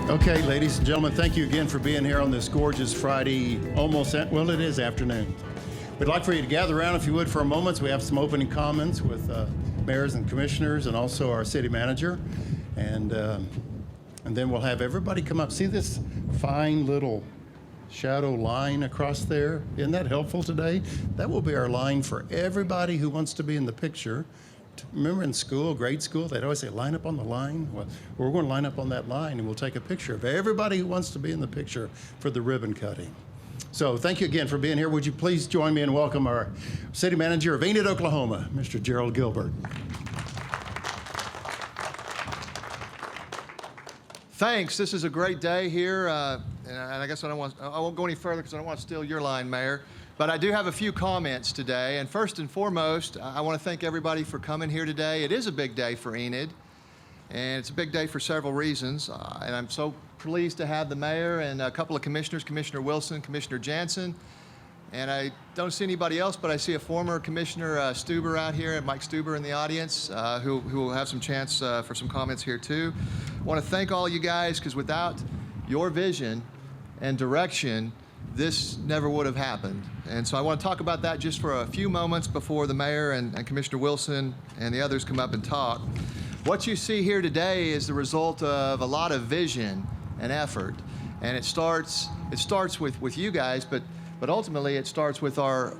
Okay, ladies and gentlemen, thank you again for being here on this gorgeous Friday, well, it is afternoon. We'd like for you to gather around, if you would, for a moment. We have some opening comments with mayors and commissioners and also our city manager. And then we'll have everybody come up. See this fine little shadow line across there? Isn't that helpful today? That will be our line for everybody who wants to be in the picture. Remember in school, grade school, they'd always say, line up on the line? Well, we're going to line up on that line, and we'll take a picture of everybody who wants to be in the picture for the ribbon cutting. So thank you again for being here. Would you please join me and welcome our city manager of Enid, Oklahoma, Mr. Jerald Gilbert. Thanks. This is a great day here, and I guess I won't go any further because I don't want to steal your line, Mayor. But I do have a few comments today, and first and foremost, I want to thank everybody for coming here today. It is a big day for Enid, and it's a big day for several reasons, and I'm so pleased to have the mayor and a couple of commissioners, Commissioner Wilson, Commissioner Janzen, and I don't see anybody else, but I see a former Commissioner Stuber out here, Mike Stuber in the audience, who will have some chance for some comments here too. I want to thank all you guys, because without your vision and direction, this never would have happened. And so I want to talk about that just for a few moments before the mayor and Commissioner Wilson and the others come up and talk. What you see here today is the result of a lot of vision and effort. And it starts with you guys, but ultimately it starts with our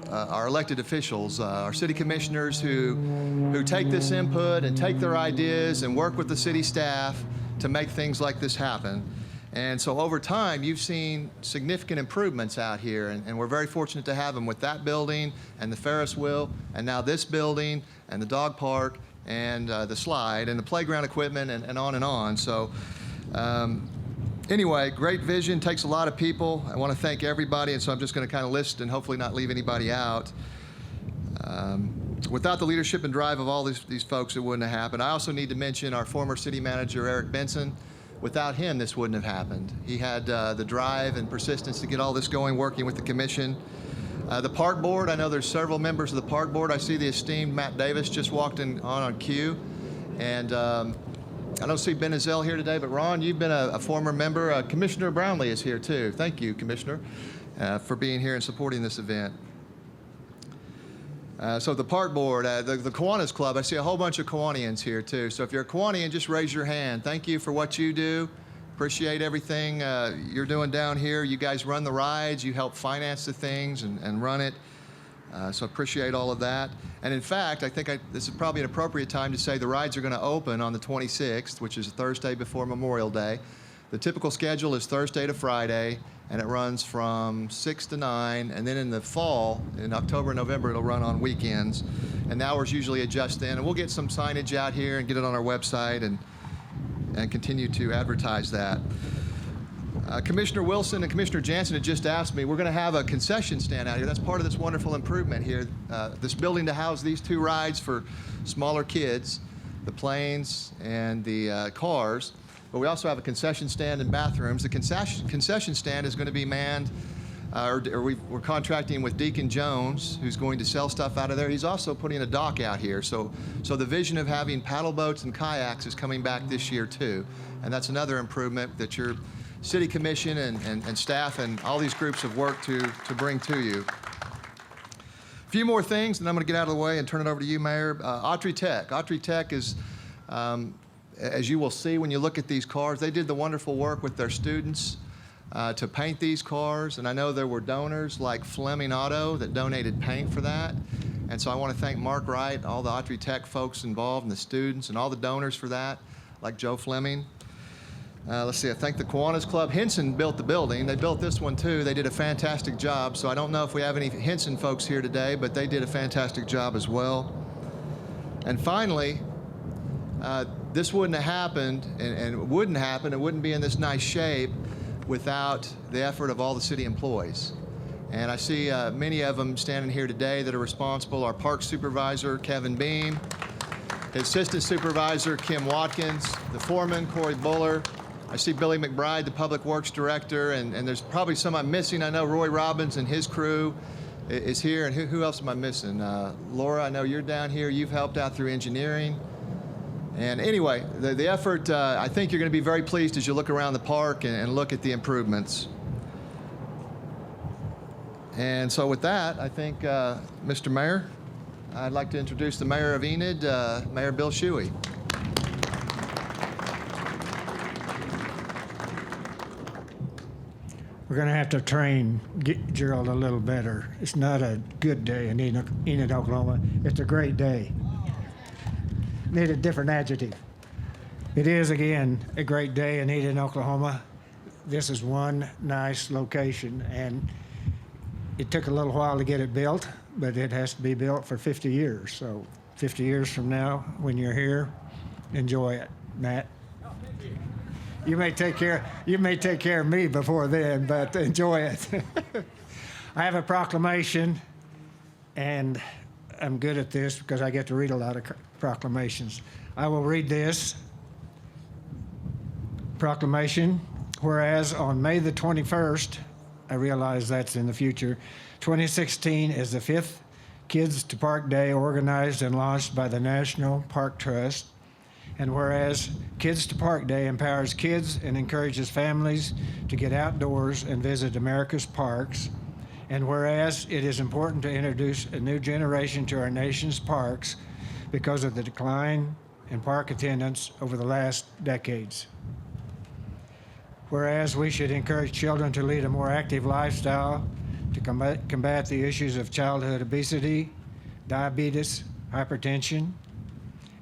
elected officials, our city commissioners who take this input and take their ideas and work with the city staff to make things like this happen. And so over time, you've seen significant improvements out here, and we're very fortunate to have them with that building and the Ferris wheel, and now this building and the dog park and the slide and the playground equipment and on and on. So anyway, great vision, takes a lot of people. I want to thank everybody, and so I'm just going to kind of list and hopefully not leave anybody out. Without the leadership and drive of all these folks, it wouldn't have happened. I also need to mention our former city manager, Eric Benson. Without him, this wouldn't have happened. He had the drive and persistence to get all this going, working with the commission. The park board, I know there's several members of the park board. I see the esteemed Matt Davis just walked in on cue. And I don't see Ben Azell here today, but Ron, you've been a former member. Commissioner Brownlee is here too. Thank you, Commissioner, for being here and supporting this event. So the park board, the Kiwanis Club, I see a whole bunch of Kiwanians here too. So if you're a Kiwanian, just raise your hand. Thank you for what you do. Appreciate everything you're doing down here. You guys run the rides, you help finance the things and run it. So appreciate all of that. And in fact, I think this is probably an appropriate time to say the rides are going to open on the 26th, which is a Thursday before Memorial Day. The typical schedule is Thursday to Friday, and it runs from 6 to 9, and then in the fall, in October and November, it'll run on weekends, and the hours usually adjust then, and we'll get some signage out here and get it on our website and continue to advertise that. Commissioner Wilson and Commissioner Janzen had just asked me, we're going to have a concession stand out here. That's part of this wonderful improvement here. This building to house these two rides for smaller kids, the planes and the cars. But we also have a concession stand and bathrooms. The concession stand is going to be manned, we're contracting with Deacon Jones, who's going to sell stuff out of there. He's also putting a dock out here. So the vision of having paddle boats and kayaks is coming back this year too. And that's another improvement that your city commission and staff and all these groups have worked to bring to you. A few more things, and I'm going to get out of the way and turn it over to you, Mayor. Autry Tech. Autry Tech is, as you will see when you look at these cars, they did the wonderful work with their students to paint these cars. And I know there were donors like Fleming Auto that donated paint for that. And so I want to thank Mark Wright, all the Autry Tech folks involved, and the students, and all the donors for that, like Joe Fleming. Let's see, I thank the Kiwanis Club. Henson built the building. They built this one too. They did a fantastic job. So I don't know if we have any Henson folks here today, but they did a fantastic job as well. And finally, this wouldn't have happened, and it wouldn't happen, it wouldn't be in this nice shape without the effort of all the city employees. And I see many of them standing here today that are responsible. Our park supervisor, Kevin Beam, his assistant supervisor, Kim Watkins, the foreman, Corey Buller. I see Billy McBride, the public works director, and there's probably some I'm missing. I know Roy Robbins and his crew is here, and who else am I missing? Laura, I know you're down here. You've helped out through engineering. And anyway, the effort, I think you're going to be very pleased as you look around the park and look at the improvements. And so with that, I think, Mr. Mayor, I'd like to introduce the Mayor of Enid, Mayor Bill Shewey. We're going to have to train Jerald a little better. It's not a good day in Enid, Oklahoma. It's a great day. Need a different adjective. It is, again, a great day in Enid, Oklahoma. This is one nice location, and it took a little while to get it built, but it has to be built for 50 years. So 50 years from now, when you're here, enjoy it. Matt? You may take care of me before then, but enjoy it. I have a proclamation, and I'm good at this because I get to read a lot of proclamations. I will read this proclamation. Whereas on May the 21st, I realize that's in the future, 2016 is the 5th Kids to Park Day organized and launched by the National Park Trust. And whereas Kids to Park Day empowers kids and encourages families to get outdoors and visit America's parks. And whereas it is important to introduce a new generation to our nation's parks because of the decline in park attendance over the last decades. Whereas we should encourage children to lead a more active lifestyle to combat the issues of childhood obesity, diabetes, hypertension.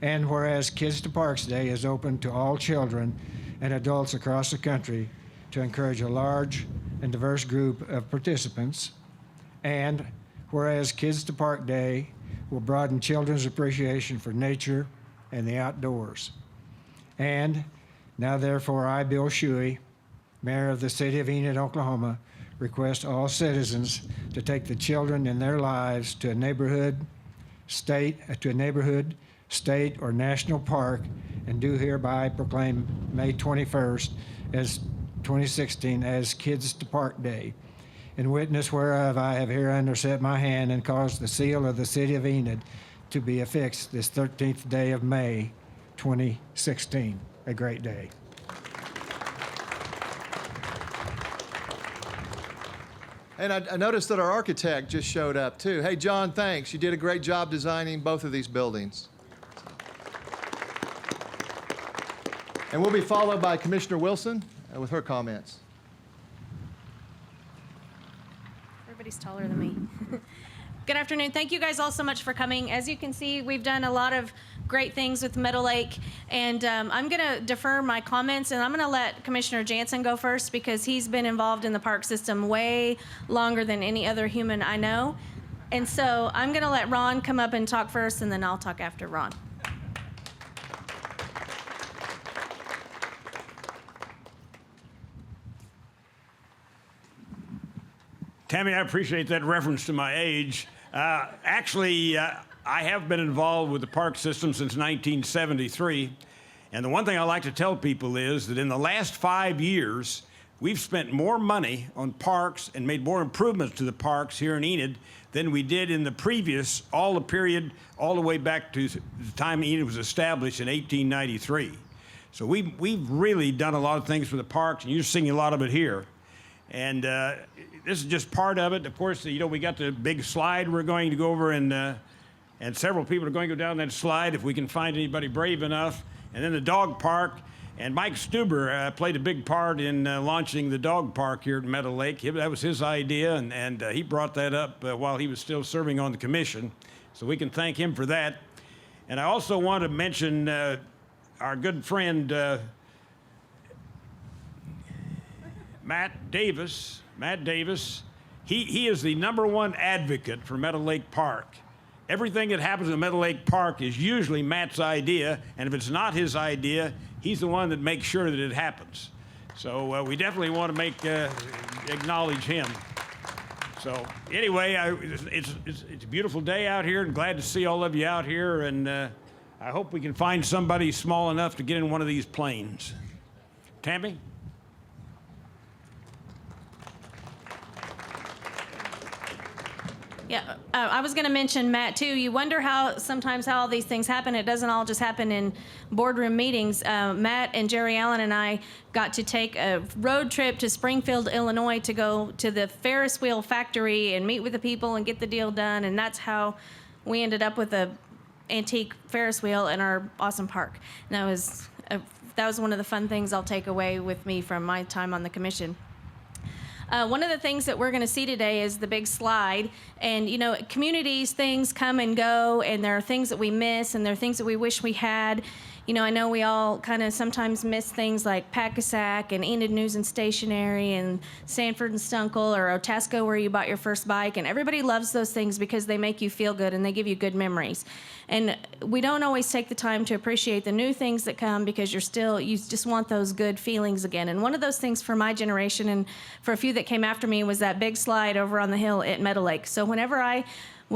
And whereas Kids to Parks Day is open to all children and adults across the country to encourage a large and diverse group of participants. And whereas Kids to Park Day will broaden children's appreciation for nature and the outdoors. And now therefore I, Bill Shewey, Mayor of the City of Enid, Oklahoma, request all citizens to take the children in their lives to a neighborhood, state, or national park, and do hereby proclaim May 21st as 2016 as Kids to Park Day. In witness whereof I have hereunder set my hand and caused the seal of the City of Enid to be affixed this 13th day of May 2016. A great day. And I noticed that our architect just showed up too. Hey, John, thanks. You did a great job designing both of these buildings. And we'll be followed by Commissioner Wilson with her comments. Everybody's taller than me. Good afternoon. Thank you guys all so much for coming. As you can see, we've done a lot of great things with Meadowlake, and I'm going to defer my comments, and I'm going to let Commissioner Janzen go first because he's been involved in the park system way longer than any other human I know. And so I'm going to let Ron come up and talk first, and then I'll talk after Ron. Tammy, I appreciate that reference to my age. Actually, I have been involved with the park system since 1973. And the one thing I like to tell people is that in the last 5 years, we've spent more money on parks and made more improvements to the parks here in Enid than we did in the previous, all the way back to the time Enid was established in 1893. So we've really done a lot of things for the parks, and you're seeing a lot of it here. And this is just part of it. Of course, we got the big slide we're going to go over, and several people are going to go down that slide if we can find anybody brave enough. And then the dog park. And Mike Stuber played a big part in launching the dog park here at Meadowlake. That was his idea, and he brought that up while he was still serving on the commission. So we can thank him for that. And I also want to mention our good friend Matt Davis. He is the #1 advocate for Meadowlake Park. Everything that happens in Meadowlake Park is usually Matt's idea, and if it's not his idea, he's the one that makes sure that it happens. So we definitely want to acknowledge him. So anyway, it's a beautiful day out here, and glad to see all of you out here, and I hope we can find somebody small enough to get in one of these planes. Tammy? Yeah, I was going to mention Matt too. You wonder sometimes how all these things happen. It doesn't all just happen in boardroom meetings. Matt and Jerry Allen and I got to take a road trip to Springfield, Illinois, to go to the Ferris wheel factory and meet with the people and get the deal done. And that's how we ended up with a antique Ferris wheel in our awesome park. And that was one of the fun things I'll take away with me from my time on the commission. One of the things that we're going to see today is the big slide. And, you know, communities, things come and go, and there are things that we miss, and there are things that we wish we had. You know, I know we all kind of sometimes miss things like Pack-a-Sack and Enid News and Stationery and Sanford and Stunkel or Otasco where you bought your first bike. And everybody loves those things because they make you feel good and they give you good memories. And we don't always take the time to appreciate the new things that come because you just want those good feelings again. And one of those things for my generation and for a few that came after me was that big slide over on the hill at Meadowlake. So whenever I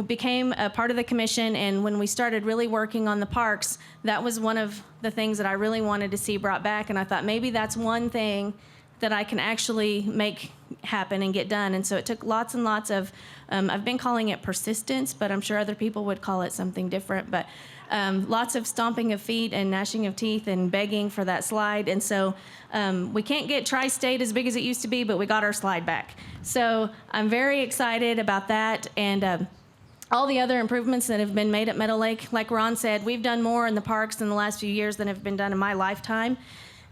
became a part of the commission, and when we started really working on the parks, that was one of the things that I really wanted to see brought back. And I thought maybe that's one thing that I can actually make happen and get done. And so it took lots and lots of, I've been calling it persistence, but I'm sure other people would call it something different. But lots of stomping of feet and gnashing of teeth and begging for that slide. And so we can't get Tri-State as big as it used to be, but we got our slide back. So I'm very excited about that. And all the other improvements that have been made at Meadowlake, like Ron said, we've done more in the parks in the last few years than have been done in my lifetime.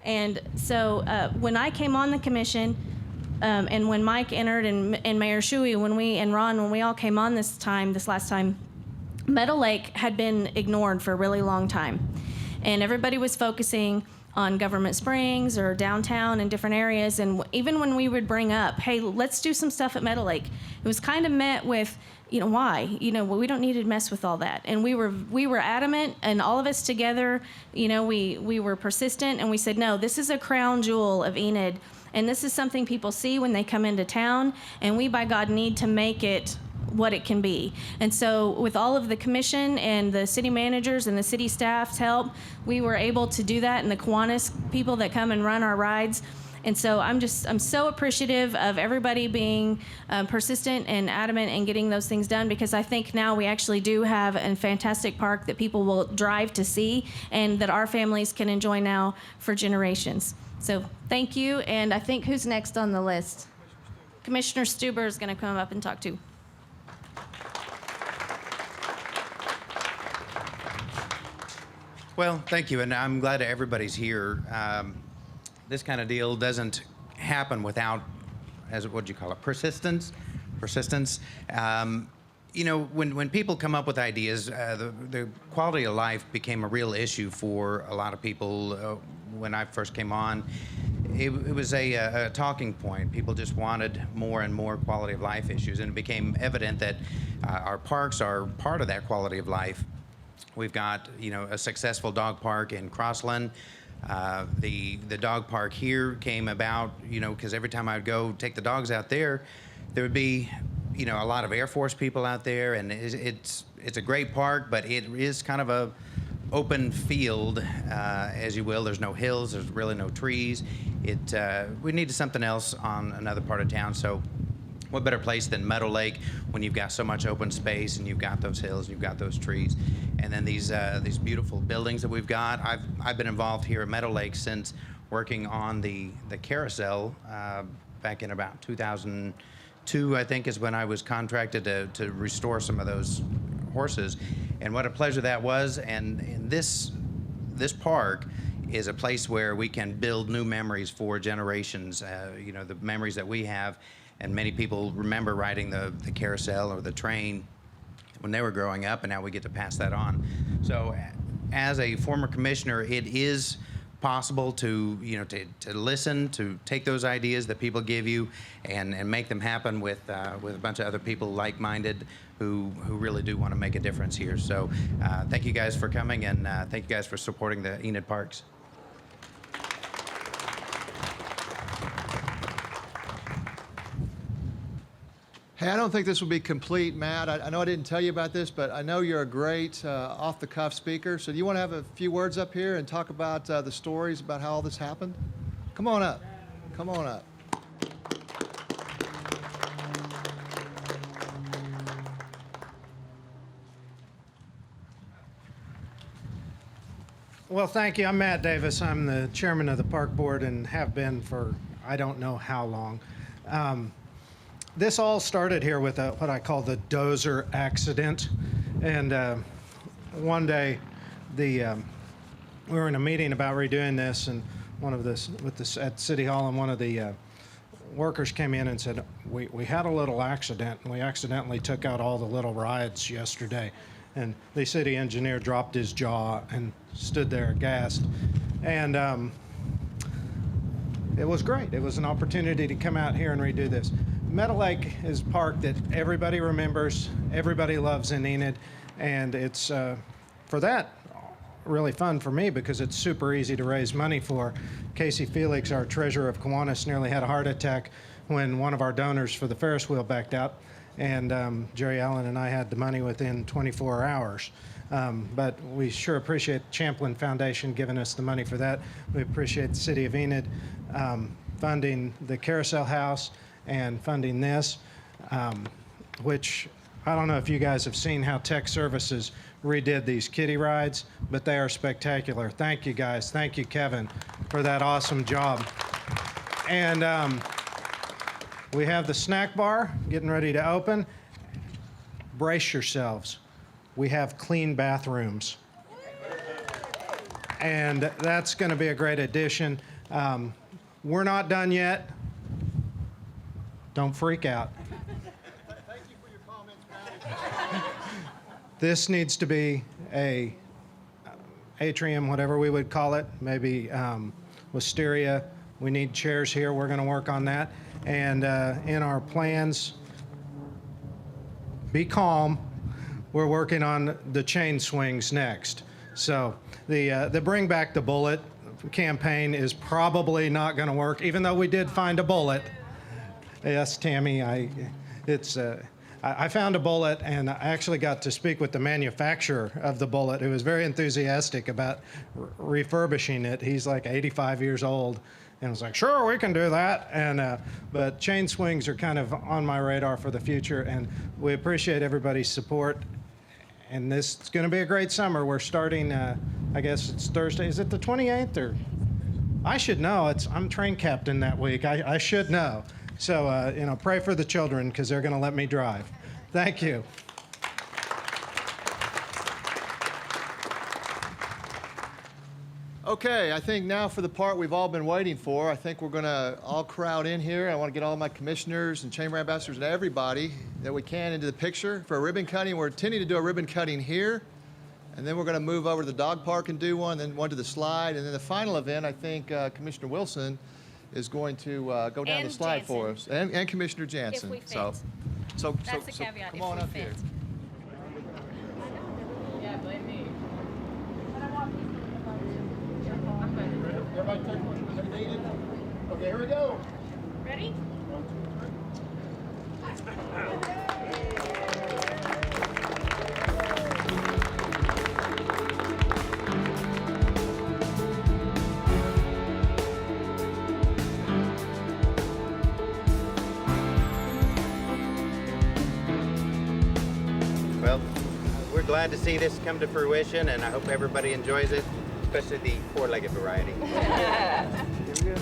And so when I came on the commission, and when Mike entered and Mayor Shewey, and Ron, when we all came on this last time, Meadowlake had been ignored for a really long time. And everybody was focusing on Government Springs or downtown and different areas. And even when we would bring up, hey, let's do some stuff at Meadowlake, it was kind of met with, you know, why? You know, well, we don't need to mess with all that. And we were adamant, and all of us together, you know, we were persistent, and we said, no, this is a crown jewel of Enid, and this is something people see when they come into town, and we, by God, need to make it what it can be. And so with all of the commission and the city managers and the city staff's help, we were able to do that, and the Kiwanis people that come and run our rides. And so I'm so appreciative of everybody being persistent and adamant and getting those things done, because I think now we actually do have a fantastic park that people will drive to see and that our families can enjoy now for generations. So thank you. And I think who's next on the list? Commissioner Stuber is going to come up and talk too. Well, thank you, and I'm glad everybody's here. This kind of deal doesn't happen without, what do you call it, persistence. You know, when people come up with ideas, the quality of life became a real issue for a lot of people. When I first came on, it was a talking point. People just wanted more and more quality of life issues, and it became evident that our parks are part of that quality of life. We've got, you know, a successful dog park in Crossland. The dog park here came about, you know, because every time I would go take the dogs out there would be, you know, a lot of Air Force people out there, and it's a great park, but it is kind of a open field, as you will. There's no hills, there's really no trees. We needed something else on another part of town, so what better place than Meadowlake when you've got so much open space and you've got those hills and you've got those trees, and then these beautiful buildings that we've got. I've been involved here at Meadowlake since working on the carousel back in about 2002, I think, is when I was contracted to restore some of those horses, and what a pleasure that was. And this park is a place where we can build new memories for generations. You know, the memories that we have. And many people remember riding the carousel or the train when they were growing up, and now we get to pass that on. So as a former commissioner, it is possible to, you know, to listen, to take those ideas that people give you and make them happen with a bunch of other people like-minded who really do want to make a difference here. So thank you guys for coming, and thank you guys for supporting the Enid Parks. Hey, I don't think this will be complete, Matt. I know I didn't tell you about this, but I know you're a great off-the-cuff speaker. So do you want to have a few words up here and talk about the stories about how all this happened? Come on up. Come on up. Well, thank you. I'm Matt Davis. I'm the chairman of the park board and have been for I don't know how long. This all started here with what I call the dozer accident. And one day, we were in a meeting about redoing this, and at City Hall, and one of the workers came in and said, we had a little accident, and we accidentally took out all the little rides yesterday. And the city engineer dropped his jaw and stood there aghast. And it was great. It was an opportunity to come out here and redo this. Meadowlake is a park that everybody remembers, everybody loves in Enid, and it's, for that, really fun for me because it's super easy to raise money for. Casey Felix, our treasurer of Kiwanis, nearly had a heart attack when one of our donors for the Ferris wheel backed out, and Jerry Allen and I had the money within 24 hours. But we sure appreciate the Champlin Foundation giving us the money for that. We appreciate the City of Enid funding the Carousel House and funding this, which I don't know if you guys have seen how Tech Services redid these kiddie rides, but they are spectacular. Thank you, guys. Thank you, Kevin, for that awesome job. And we have the snack bar getting ready to open. Brace yourselves. We have clean bathrooms. And that's going to be a great addition. We're not done yet. Don't freak out. Thank you for your comments, Matt. This needs to be a atrium, whatever we would call it, maybe wisteria. We need chairs here. We're going to work on that. And in our plans, be calm. We're working on the chain swings next. So the Bring Back the Bullet campaign is probably not going to work, even though we did find a bullet. Yes, Tammy, I found a bullet, and I actually got to speak with the manufacturer of the bullet, who was very enthusiastic about refurbishing it. He's like 85 years old, and was like, sure, we can do that. And but chain swings are kind of on my radar for the future, and we appreciate everybody's support. And this is going to be a great summer. We're starting, I guess it's Thursday. Is it the 28th? Or I should know. I'm train captain that week. I should know. So, pray for the children because they're going to let me drive. Thank you. Okay, I think now for the part we've all been waiting for. I think we're going to all crowd in here. I want to get all my commissioners and chamber ambassadors and everybody that we can into the picture for a ribbon cutting. We're intending to do a ribbon cutting here, and then we're going to move over to the dog park and do one, then one to the slide, and then the final event, I think Commissioner Wilson is going to go down And the slide for Janzen. us, and Commissioner Janzen. If we fit. So That's the caveat, come if on we up fit. here. Yeah, blame me. Everybody take one. Needed? Okay, here we go. Ready? Well, we're glad to see this come to fruition, and I hope everybody enjoys it, especially the four-legged variety. Here we go.